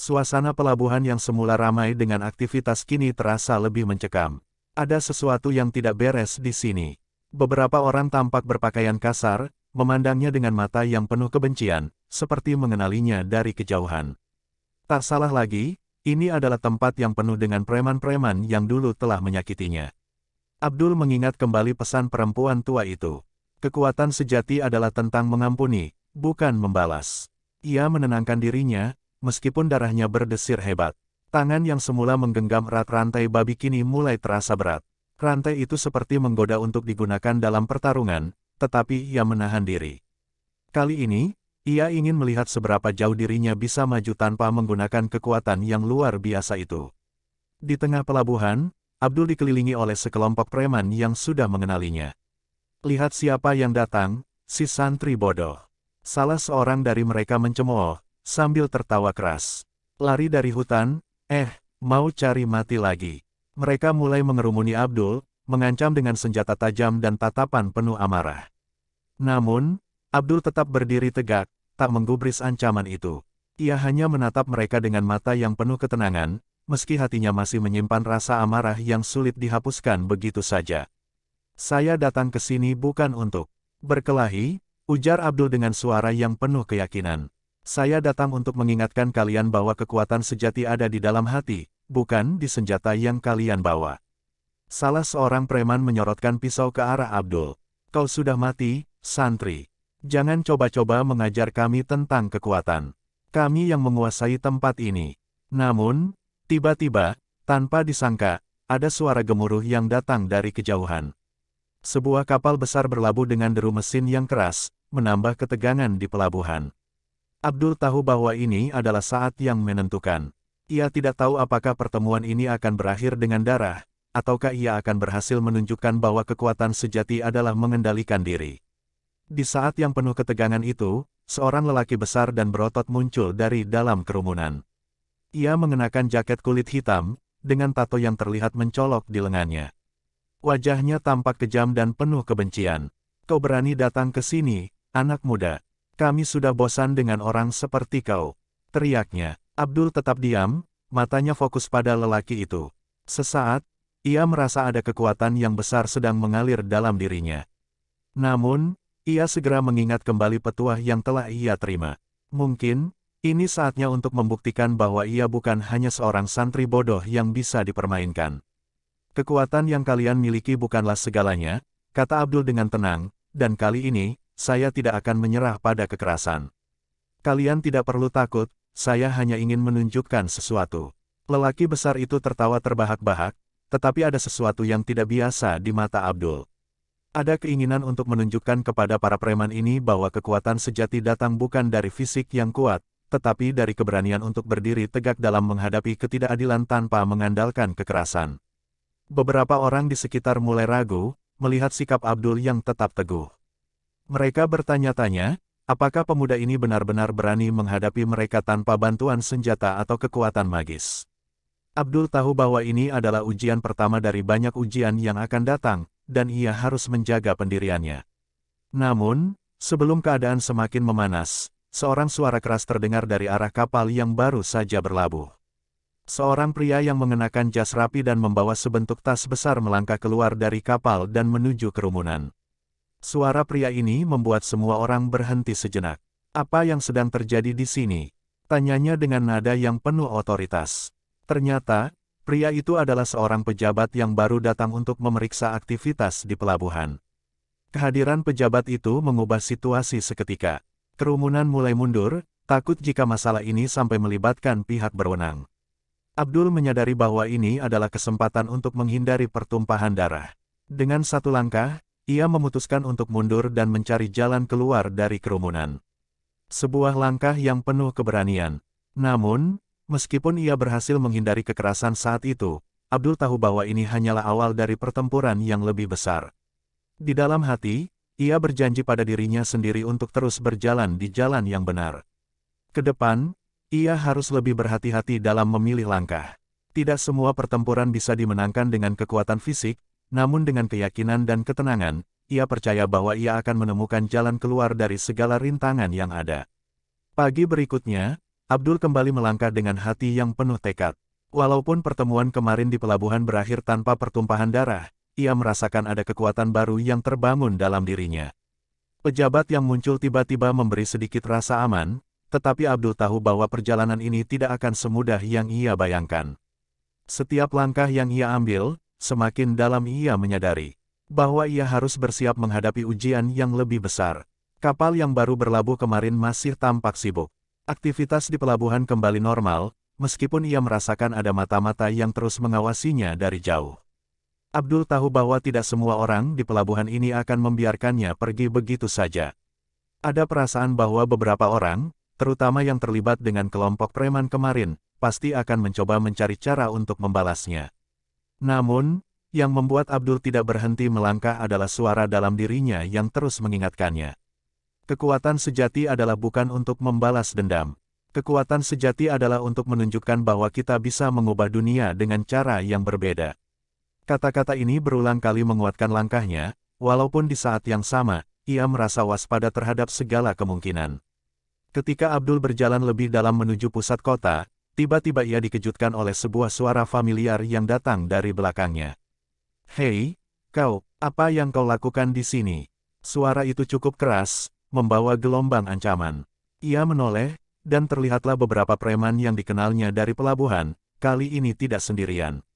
[SPEAKER 1] Suasana pelabuhan yang semula ramai dengan aktivitas kini terasa lebih mencekam. Ada sesuatu yang tidak beres di sini. Beberapa orang tampak berpakaian kasar, memandangnya dengan mata yang penuh kebencian, seperti mengenalinya dari kejauhan. Tak salah lagi, ini adalah tempat yang penuh dengan preman-preman yang dulu telah menyakitinya. Abdul mengingat kembali pesan perempuan tua itu. Kekuatan sejati adalah tentang mengampuni, bukan membalas. Ia menenangkan dirinya, meskipun darahnya berdesir hebat. Tangan yang semula menggenggam erat rantai babi kini mulai terasa berat. Rantai itu seperti menggoda untuk digunakan dalam pertarungan, tetapi ia menahan diri. Kali ini, ia ingin melihat seberapa jauh dirinya bisa maju tanpa menggunakan kekuatan yang luar biasa itu. Di tengah pelabuhan, Abdul dikelilingi oleh sekelompok preman yang sudah mengenalinya. Lihat siapa yang datang, si santri bodoh. Salah seorang dari mereka mencemooh, sambil tertawa keras. Lari dari hutan, mau cari mati lagi. Mereka mulai mengerumuni Abdul, mengancam dengan senjata tajam dan tatapan penuh amarah. Namun, Abdul tetap berdiri tegak, tak menggubris ancaman itu. Ia hanya menatap mereka dengan mata yang penuh ketenangan, meski hatinya masih menyimpan rasa amarah yang sulit dihapuskan begitu saja. Saya datang ke sini bukan untuk berkelahi, ujar Abdul dengan suara yang penuh keyakinan. Saya datang untuk mengingatkan kalian bahwa kekuatan sejati ada di dalam hati, bukan di senjata yang kalian bawa. Salah seorang preman menyorotkan pisau ke arah Abdul. Kau sudah mati, santri. Jangan coba-coba mengajar kami tentang kekuatan. Kami yang menguasai tempat ini. Namun, tiba-tiba, tanpa disangka, ada suara gemuruh yang datang dari kejauhan. Sebuah kapal besar berlabuh dengan deru mesin yang keras, menambah ketegangan di pelabuhan. Abdul tahu bahwa ini adalah saat yang menentukan. Ia tidak tahu apakah pertemuan ini akan berakhir dengan darah, ataukah ia akan berhasil menunjukkan bahwa kekuatan sejati adalah mengendalikan diri. Di saat yang penuh ketegangan itu, seorang lelaki besar dan berotot muncul dari dalam kerumunan. Ia mengenakan jaket kulit hitam, dengan tato yang terlihat mencolok di lengannya. Wajahnya tampak kejam dan penuh kebencian. Kau berani datang ke sini, anak muda. Kami sudah bosan dengan orang seperti kau. Teriaknya. Abdul tetap diam, matanya fokus pada lelaki itu. Sesaat, ia merasa ada kekuatan yang besar sedang mengalir dalam dirinya. Namun, ia segera mengingat kembali petuah yang telah ia terima. Mungkin, ini saatnya untuk membuktikan bahwa ia bukan hanya seorang santri bodoh yang bisa dipermainkan. Kekuatan yang kalian miliki bukanlah segalanya, kata Abdul dengan tenang, dan kali ini, saya tidak akan menyerah pada kekerasan. Kalian tidak perlu takut, saya hanya ingin menunjukkan sesuatu. Lelaki besar itu tertawa terbahak-bahak, tetapi ada sesuatu yang tidak biasa di mata Abdul. Ada keinginan untuk menunjukkan kepada para preman ini bahwa kekuatan sejati datang bukan dari fisik yang kuat, tetapi dari keberanian untuk berdiri tegak dalam menghadapi ketidakadilan tanpa mengandalkan kekerasan. Beberapa orang di sekitar mulai ragu, melihat sikap Abdul yang tetap teguh. Mereka bertanya-tanya, apakah pemuda ini benar-benar berani menghadapi mereka tanpa bantuan senjata atau kekuatan magis. Abdul tahu bahwa ini adalah ujian pertama dari banyak ujian yang akan datang, dan ia harus menjaga pendiriannya. Namun, sebelum keadaan semakin memanas, seorang suara keras terdengar dari arah kapal yang baru saja berlabuh. Seorang pria yang mengenakan jas rapi dan membawa sebentuk tas besar melangkah keluar dari kapal dan menuju kerumunan. Suara pria ini membuat semua orang berhenti sejenak. Apa yang sedang terjadi di sini? Tanyanya dengan nada yang penuh otoritas. Ternyata, pria itu adalah seorang pejabat yang baru datang untuk memeriksa aktivitas di pelabuhan. Kehadiran pejabat itu mengubah situasi seketika. Kerumunan mulai mundur, takut jika masalah ini sampai melibatkan pihak berwenang. Abdul menyadari bahwa ini adalah kesempatan untuk menghindari pertumpahan darah. Dengan satu langkah, ia memutuskan untuk mundur dan mencari jalan keluar dari kerumunan. Sebuah langkah yang penuh keberanian. Namun, meskipun ia berhasil menghindari kekerasan saat itu, Abdul tahu bahwa ini hanyalah awal dari pertempuran yang lebih besar. Di dalam hati, ia berjanji pada dirinya sendiri untuk terus berjalan di jalan yang benar. Ke depan, ia harus lebih berhati-hati dalam memilih langkah. Tidak semua pertempuran bisa dimenangkan dengan kekuatan fisik, namun dengan keyakinan dan ketenangan, ia percaya bahwa ia akan menemukan jalan keluar dari segala rintangan yang ada. Pagi berikutnya, Abdul kembali melangkah dengan hati yang penuh tekad. Walaupun pertemuan kemarin di pelabuhan berakhir tanpa pertumpahan darah, ia merasakan ada kekuatan baru yang terbangun dalam dirinya. Pejabat yang muncul tiba-tiba memberi sedikit rasa aman, tetapi Abdul tahu bahwa perjalanan ini tidak akan semudah yang ia bayangkan. Setiap langkah yang ia ambil, semakin dalam ia menyadari bahwa ia harus bersiap menghadapi ujian yang lebih besar. Kapal yang baru berlabuh kemarin masih tampak sibuk. Aktivitas di pelabuhan kembali normal, meskipun ia merasakan ada mata-mata yang terus mengawasinya dari jauh. Abdul tahu bahwa tidak semua orang di pelabuhan ini akan membiarkannya pergi begitu saja. Ada perasaan bahwa beberapa orang, terutama yang terlibat dengan kelompok preman kemarin, pasti akan mencoba mencari cara untuk membalasnya. Namun, yang membuat Abdul tidak berhenti melangkah adalah suara dalam dirinya yang terus mengingatkannya. Kekuatan sejati adalah bukan untuk membalas dendam. Kekuatan sejati adalah untuk menunjukkan bahwa kita bisa mengubah dunia dengan cara yang berbeda. Kata-kata ini berulang kali menguatkan langkahnya, walaupun di saat yang sama, ia merasa waspada terhadap segala kemungkinan. Ketika Abdul berjalan lebih dalam menuju pusat kota, tiba-tiba ia dikejutkan oleh sebuah suara familiar yang datang dari belakangnya. "Hei, kau, apa yang kau lakukan di sini?" Suara itu cukup keras, membawa gelombang ancaman. Ia menoleh, dan terlihatlah beberapa preman yang dikenalnya dari pelabuhan, kali ini tidak sendirian.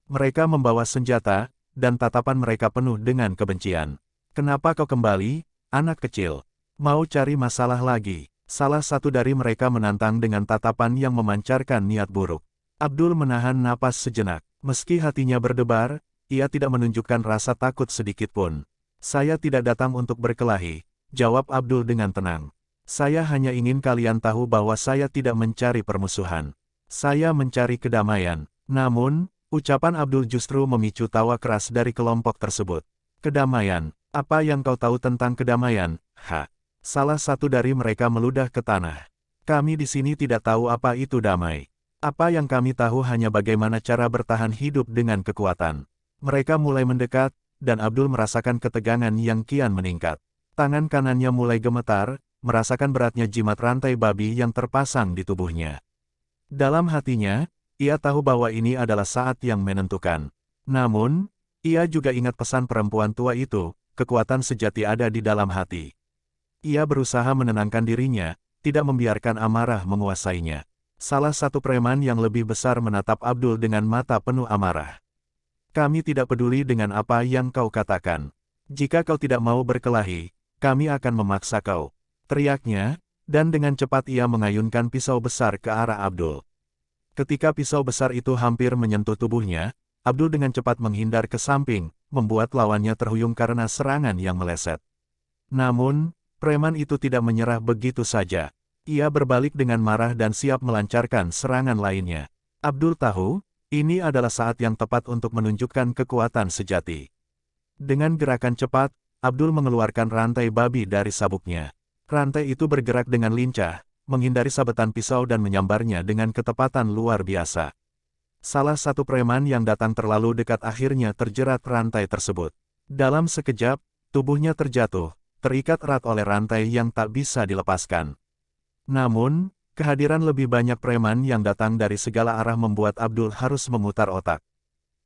[SPEAKER 1] Mereka membawa senjata, dan tatapan mereka penuh dengan kebencian. "Kenapa kau kembali, anak kecil? Mau cari masalah lagi?" Salah satu dari mereka menantang dengan tatapan yang memancarkan niat buruk. Abdul menahan napas sejenak. Meski hatinya berdebar, ia tidak menunjukkan rasa takut sedikit pun. "Saya tidak datang untuk berkelahi," jawab Abdul dengan tenang. "Saya hanya ingin kalian tahu bahwa saya tidak mencari permusuhan. Saya mencari kedamaian." Namun, ucapan Abdul justru memicu tawa keras dari kelompok tersebut. "Kedamaian? Apa yang kau tahu tentang kedamaian?" Salah satu dari mereka meludah ke tanah. "Kami di sini tidak tahu apa itu damai. Apa yang kami tahu hanya bagaimana cara bertahan hidup dengan kekuatan." Mereka mulai mendekat, dan Abdul merasakan ketegangan yang kian meningkat. Tangan kanannya mulai gemetar, merasakan beratnya jimat rantai babi yang terpasang di tubuhnya. Dalam hatinya, ia tahu bahwa ini adalah saat yang menentukan. Namun, ia juga ingat pesan perempuan tua itu, kekuatan sejati ada di dalam hati. Ia berusaha menenangkan dirinya, tidak membiarkan amarah menguasainya. Salah satu preman yang lebih besar menatap Abdul dengan mata penuh amarah. "Kami tidak peduli dengan apa yang kau katakan. Jika kau tidak mau berkelahi, kami akan memaksa kau," teriaknya, dan dengan cepat ia mengayunkan pisau besar ke arah Abdul. Ketika pisau besar itu hampir menyentuh tubuhnya, Abdul dengan cepat menghindar ke samping, membuat lawannya terhuyung karena serangan yang meleset. Namun, preman itu tidak menyerah begitu saja. Ia berbalik dengan marah dan siap melancarkan serangan lainnya. Abdul tahu, ini adalah saat yang tepat untuk menunjukkan kekuatan sejati. Dengan gerakan cepat, Abdul mengeluarkan rantai babi dari sabuknya. Rantai itu bergerak dengan lincah, menghindari sabetan pisau dan menyambarnya dengan ketepatan luar biasa. Salah satu preman yang datang terlalu dekat akhirnya terjerat rantai tersebut. Dalam sekejap, tubuhnya terjatuh, terikat erat oleh rantai yang tak bisa dilepaskan. Namun, kehadiran lebih banyak preman yang datang dari segala arah membuat Abdul harus memutar otak.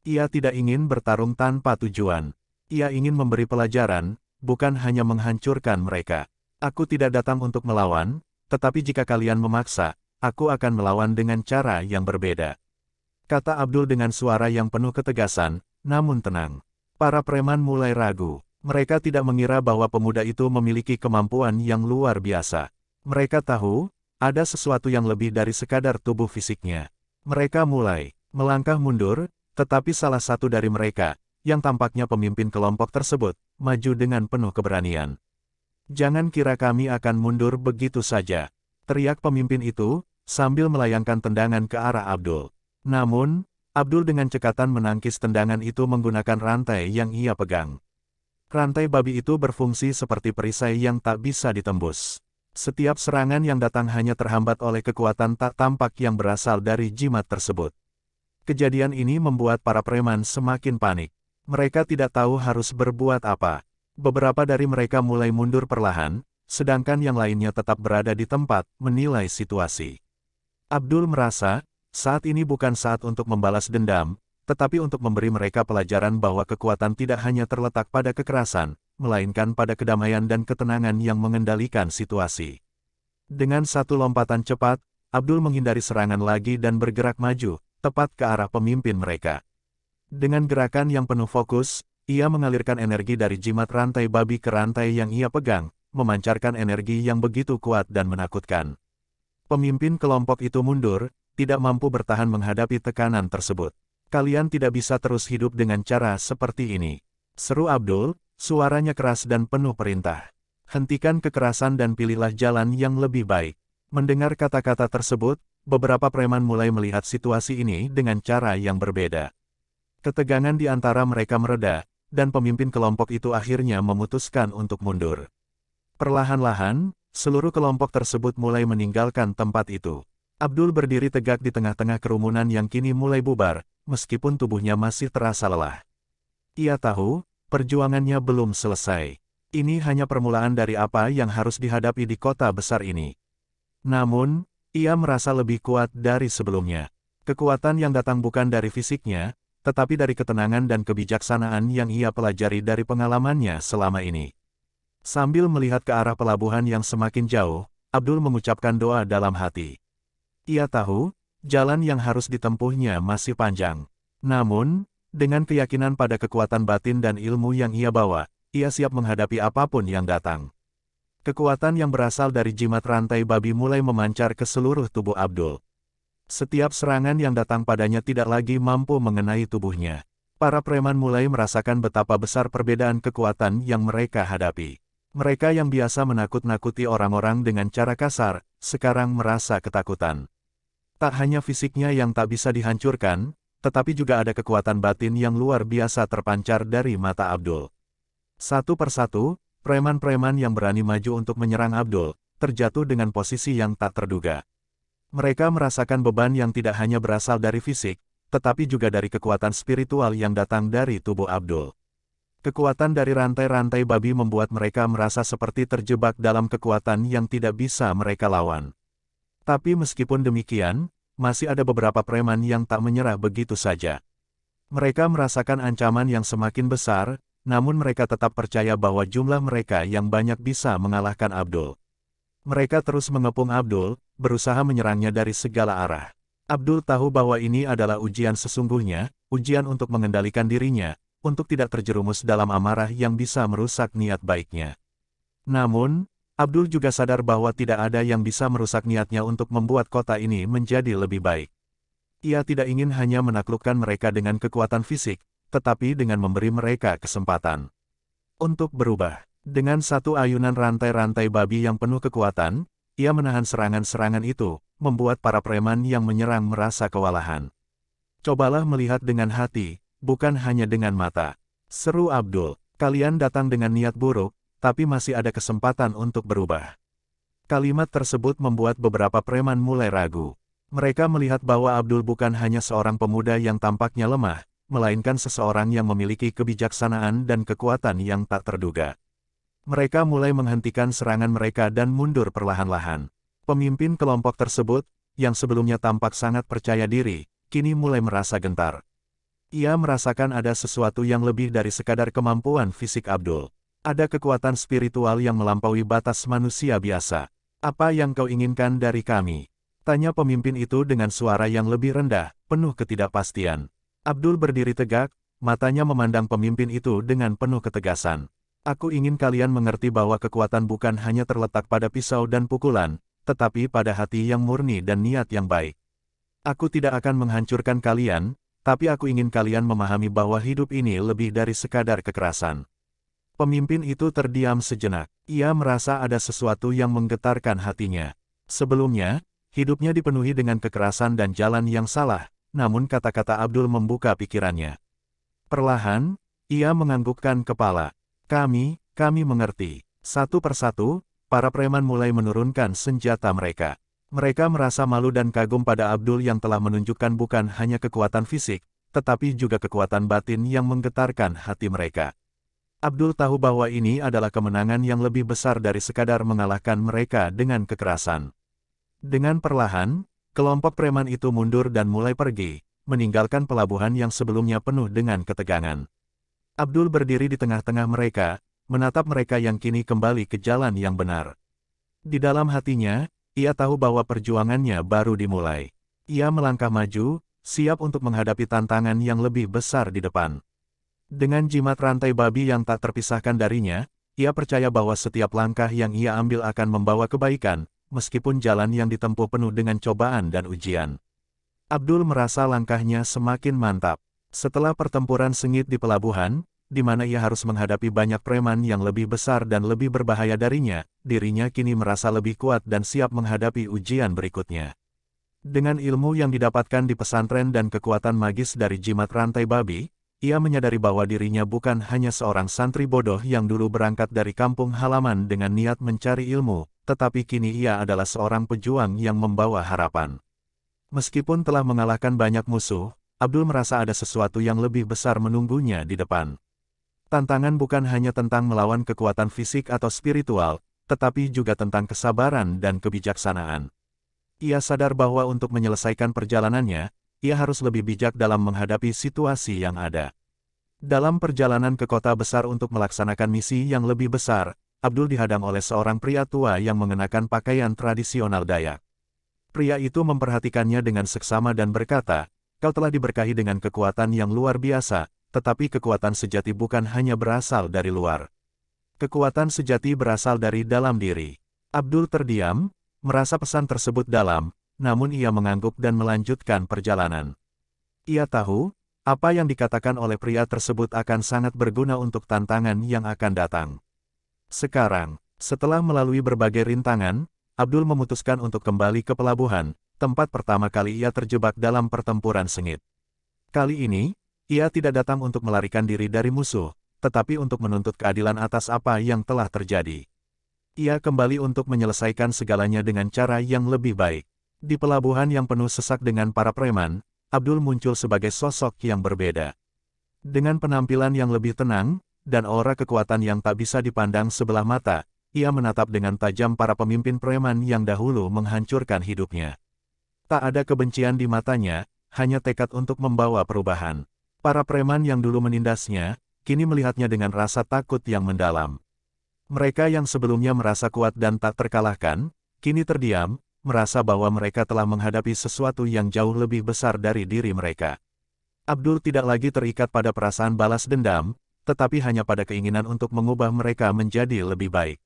[SPEAKER 1] Ia tidak ingin bertarung tanpa tujuan. Ia ingin memberi pelajaran, bukan hanya menghancurkan mereka. "Aku tidak datang untuk melawan, tetapi jika kalian memaksa, aku akan melawan dengan cara yang berbeda," kata Abdul dengan suara yang penuh ketegasan, namun tenang. Para preman mulai ragu. Mereka tidak mengira bahwa pemuda itu memiliki kemampuan yang luar biasa. Mereka tahu, ada sesuatu yang lebih dari sekadar tubuh fisiknya. Mereka mulai melangkah mundur, tetapi salah satu dari mereka, yang tampaknya pemimpin kelompok tersebut, maju dengan penuh keberanian. "Jangan kira kami akan mundur begitu saja," teriak pemimpin itu, sambil melayangkan tendangan ke arah Abdul. Namun, Abdul dengan cekatan menangkis tendangan itu menggunakan rantai yang ia pegang. Rantai babi itu berfungsi seperti perisai yang tak bisa ditembus. Setiap serangan yang datang hanya terhambat oleh kekuatan tak tampak yang berasal dari jimat tersebut. Kejadian ini membuat para preman semakin panik. Mereka tidak tahu harus berbuat apa. Beberapa dari mereka mulai mundur perlahan, sedangkan yang lainnya tetap berada di tempat, menilai situasi. Abdul merasa, saat ini bukan saat untuk membalas dendam, tetapi untuk memberi mereka pelajaran bahwa kekuatan tidak hanya terletak pada kekerasan, melainkan pada kedamaian dan ketenangan yang mengendalikan situasi. Dengan satu lompatan cepat, Abdul menghindari serangan lagi dan bergerak maju, tepat ke arah pemimpin mereka. Dengan gerakan yang penuh fokus, ia mengalirkan energi dari jimat rantai babi ke rantai yang ia pegang, memancarkan energi yang begitu kuat dan menakutkan. Pemimpin kelompok itu mundur, tidak mampu bertahan menghadapi tekanan tersebut. Kalian tidak bisa terus hidup dengan cara seperti ini, seru Abdul, suaranya keras dan penuh perintah. Hentikan kekerasan dan pilihlah jalan yang lebih baik. Mendengar kata-kata tersebut, beberapa preman mulai melihat situasi ini dengan cara yang berbeda. Ketegangan di antara mereka mereda, dan pemimpin kelompok itu akhirnya memutuskan untuk mundur. Perlahan-lahan, seluruh kelompok tersebut mulai meninggalkan tempat itu. Abdul berdiri tegak di tengah-tengah kerumunan yang kini mulai bubar, meskipun tubuhnya masih terasa lelah. Ia tahu, perjuangannya belum selesai. Ini hanya permulaan dari apa yang harus dihadapi di kota besar ini. Namun, ia merasa lebih kuat dari sebelumnya. Kekuatan yang datang bukan dari fisiknya, tetapi dari ketenangan dan kebijaksanaan yang ia pelajari dari pengalamannya selama ini. Sambil melihat ke arah pelabuhan yang semakin jauh, Abdul mengucapkan doa dalam hati. Ia tahu, jalan yang harus ditempuhnya masih panjang. Namun, dengan keyakinan pada kekuatan batin dan ilmu yang ia bawa, ia siap menghadapi apapun yang datang. Kekuatan yang berasal dari jimat rantai babi mulai memancar ke seluruh tubuh Abdul. Setiap serangan yang datang padanya tidak lagi mampu mengenai tubuhnya. Para preman mulai merasakan betapa besar perbedaan kekuatan yang mereka hadapi. Mereka yang biasa menakut-nakuti orang-orang dengan cara kasar, sekarang merasa ketakutan. Tak hanya fisiknya yang tak bisa dihancurkan, tetapi juga ada kekuatan batin yang luar biasa terpancar dari mata Abdul. Satu persatu, preman-preman yang berani maju untuk menyerang Abdul, terjatuh dengan posisi yang tak terduga. Mereka merasakan beban yang tidak hanya berasal dari fisik, tetapi juga dari kekuatan spiritual yang datang dari tubuh Abdul. Kekuatan dari rantai-rantai babi membuat mereka merasa seperti terjebak dalam kekuatan yang tidak bisa mereka lawan. Tapi meskipun demikian, masih ada beberapa preman yang tak menyerah begitu saja. Mereka merasakan ancaman yang semakin besar, namun mereka tetap percaya bahwa jumlah mereka yang banyak bisa mengalahkan Abdul. Mereka terus mengepung Abdul, berusaha menyerangnya dari segala arah. Abdul tahu bahwa ini adalah ujian sesungguhnya, ujian untuk mengendalikan dirinya, untuk tidak terjerumus dalam amarah yang bisa merusak niat baiknya. Namun, Abdul juga sadar bahwa tidak ada yang bisa merusak niatnya untuk membuat kota ini menjadi lebih baik. Ia tidak ingin hanya menaklukkan mereka dengan kekuatan fisik, tetapi dengan memberi mereka kesempatan untuk berubah. Dengan satu ayunan rantai-rantai babi yang penuh kekuatan, ia menahan serangan-serangan itu, membuat para preman yang menyerang merasa kewalahan. Cobalah melihat dengan hati, bukan hanya dengan mata, seru Abdul. Kalian datang dengan niat buruk, tapi masih ada kesempatan untuk berubah. Kalimat tersebut membuat beberapa preman mulai ragu. Mereka melihat bahwa Abdul bukan hanya seorang pemuda yang tampaknya lemah, melainkan seseorang yang memiliki kebijaksanaan dan kekuatan yang tak terduga. Mereka mulai menghentikan serangan mereka dan mundur perlahan-lahan. Pemimpin kelompok tersebut, yang sebelumnya tampak sangat percaya diri, kini mulai merasa gentar. Ia merasakan ada sesuatu yang lebih dari sekadar kemampuan fisik Abdul. Ada kekuatan spiritual yang melampaui batas manusia biasa. Apa yang kau inginkan dari kami? Tanya pemimpin itu dengan suara yang lebih rendah, penuh ketidakpastian. Abdul berdiri tegak, matanya memandang pemimpin itu dengan penuh ketegasan. Aku ingin kalian mengerti bahwa kekuatan bukan hanya terletak pada pisau dan pukulan, tetapi pada hati yang murni dan niat yang baik. Aku tidak akan menghancurkan kalian, tapi aku ingin kalian memahami bahwa hidup ini lebih dari sekadar kekerasan. Pemimpin itu terdiam sejenak. Ia merasa ada sesuatu yang menggetarkan hatinya. Sebelumnya, hidupnya dipenuhi dengan kekerasan dan jalan yang salah, namun kata-kata Abdul membuka pikirannya. Perlahan, ia menganggukkan kepala. Kami mengerti. Satu persatu, para preman mulai menurunkan senjata mereka. Mereka merasa malu dan kagum pada Abdul yang telah menunjukkan bukan hanya kekuatan fisik, tetapi juga kekuatan batin yang menggetarkan hati mereka. Abdul tahu bahwa ini adalah kemenangan yang lebih besar dari sekadar mengalahkan mereka dengan kekerasan. Dengan perlahan, Kelompok preman itu mundur dan mulai pergi, meninggalkan pelabuhan yang sebelumnya penuh dengan ketegangan. Abdul berdiri di tengah-tengah mereka, menatap mereka yang kini kembali ke jalan yang benar. Di dalam hatinya, ia tahu bahwa perjuangannya baru dimulai. Ia melangkah maju, siap untuk menghadapi tantangan yang lebih besar di depan. Dengan jimat rantai babi yang tak terpisahkan darinya, ia percaya bahwa setiap langkah yang ia ambil akan membawa kebaikan, meskipun jalan yang ditempuh penuh dengan cobaan dan ujian. Abdul merasa langkahnya semakin mantap. Setelah pertempuran sengit di pelabuhan, di mana ia harus menghadapi banyak preman yang lebih besar dan lebih berbahaya darinya, dirinya kini merasa lebih kuat dan siap menghadapi ujian berikutnya. Dengan ilmu yang didapatkan di pesantren dan kekuatan magis dari jimat rantai babi, ia menyadari bahwa dirinya bukan hanya seorang santri bodoh yang dulu berangkat dari kampung halaman dengan niat mencari ilmu, tetapi kini ia adalah seorang pejuang yang membawa harapan. Meskipun telah mengalahkan banyak musuh, Abdul merasa ada sesuatu yang lebih besar menunggunya di depan. Tantangan bukan hanya tentang melawan kekuatan fisik atau spiritual, tetapi juga tentang kesabaran dan kebijaksanaan. Ia sadar bahwa untuk menyelesaikan perjalanannya, ia harus lebih bijak dalam menghadapi situasi yang ada. Dalam perjalanan ke kota besar untuk melaksanakan misi yang lebih besar, Abdul dihadang oleh seorang pria tua yang mengenakan pakaian tradisional Dayak. Pria itu memperhatikannya dengan seksama dan berkata, "Kau telah diberkahi dengan kekuatan yang luar biasa, tetapi kekuatan sejati bukan hanya berasal dari luar. Kekuatan sejati berasal dari dalam diri." Abdul terdiam, merasa pesan tersebut dalam, namun ia mengangguk dan melanjutkan perjalanan. Ia tahu, apa yang dikatakan oleh pria tersebut akan sangat berguna untuk tantangan yang akan datang. Sekarang, setelah melalui berbagai rintangan, Abdul memutuskan untuk kembali ke pelabuhan, tempat pertama kali ia terjebak dalam pertempuran sengit. Kali ini, ia tidak datang untuk melarikan diri dari musuh, tetapi untuk menuntut keadilan atas apa yang telah terjadi. Ia kembali untuk menyelesaikan segalanya dengan cara yang lebih baik. Di pelabuhan yang penuh sesak dengan para preman, Abdul muncul sebagai sosok yang berbeda. Dengan penampilan yang lebih tenang, dan aura kekuatan yang tak bisa dipandang sebelah mata, ia menatap dengan tajam para pemimpin preman yang dahulu menghancurkan hidupnya. Tak ada kebencian di matanya, hanya tekad untuk membawa perubahan. Para preman yang dulu menindasnya, kini melihatnya dengan rasa takut yang mendalam. Mereka yang sebelumnya merasa kuat dan tak terkalahkan, kini terdiam, merasa bahwa mereka telah menghadapi sesuatu yang jauh lebih besar dari diri mereka. Abdul tidak lagi terikat pada perasaan balas dendam, tetapi hanya pada keinginan untuk mengubah mereka menjadi lebih baik.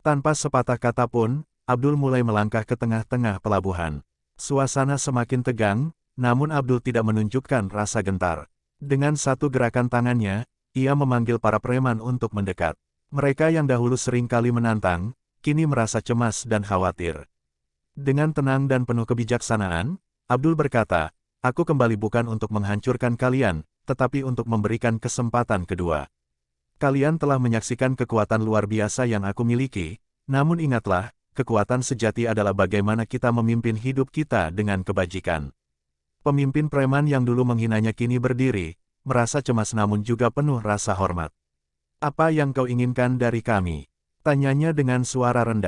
[SPEAKER 1] Tanpa sepatah kata pun, Abdul mulai melangkah ke tengah-tengah pelabuhan. Suasana semakin tegang, namun Abdul tidak menunjukkan rasa gentar. Dengan satu gerakan tangannya, ia memanggil para preman untuk mendekat. Mereka yang dahulu sering kali menantang, kini merasa cemas dan khawatir. Dengan tenang dan penuh kebijaksanaan, Abdul berkata, "Aku kembali bukan untuk menghancurkan kalian, tetapi untuk memberikan kesempatan kedua. Kalian telah menyaksikan kekuatan luar biasa yang aku miliki, namun ingatlah, kekuatan sejati adalah bagaimana kita memimpin hidup kita dengan kebajikan." Pemimpin preman yang dulu menghinanya kini berdiri, merasa cemas namun juga penuh rasa hormat. "Apa yang kau inginkan dari kami?" tanyanya dengan suara rendah.